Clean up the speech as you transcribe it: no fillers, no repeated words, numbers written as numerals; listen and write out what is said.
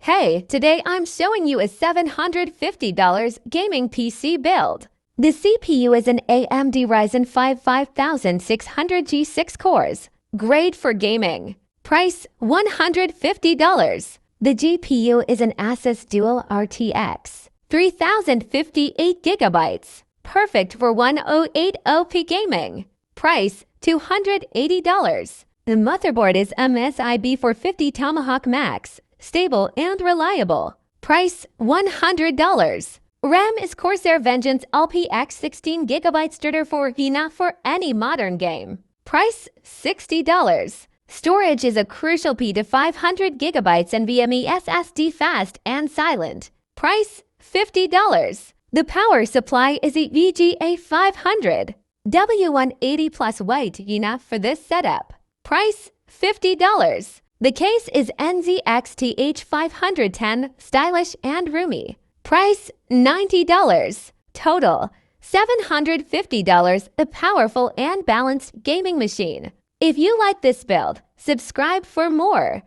Hey, today I'm showing you a $750 gaming PC build. The CPU is an AMD Ryzen 5 5600 G6 cores. Great for gaming. Price $150. The GPU is an Asus Dual RTX 3058 gigabytes. Perfect for 1080p gaming. Price $280. The motherboard is MSI B450 Tomahawk Max. Stable and reliable. Price $100. RAM is Corsair Vengeance LPX 16GB sturder for enough for any modern game. Price $60. Storage is a Crucial P to 500GB NVMe SSD fast and silent. Price $50. The power supply is a VGA 500. W180 plus weight enough for this setup. Price $50. The case is NZXT H510, stylish and roomy. Price $90. Total $750. A powerful and balanced gaming machine. If you like this build, subscribe for more.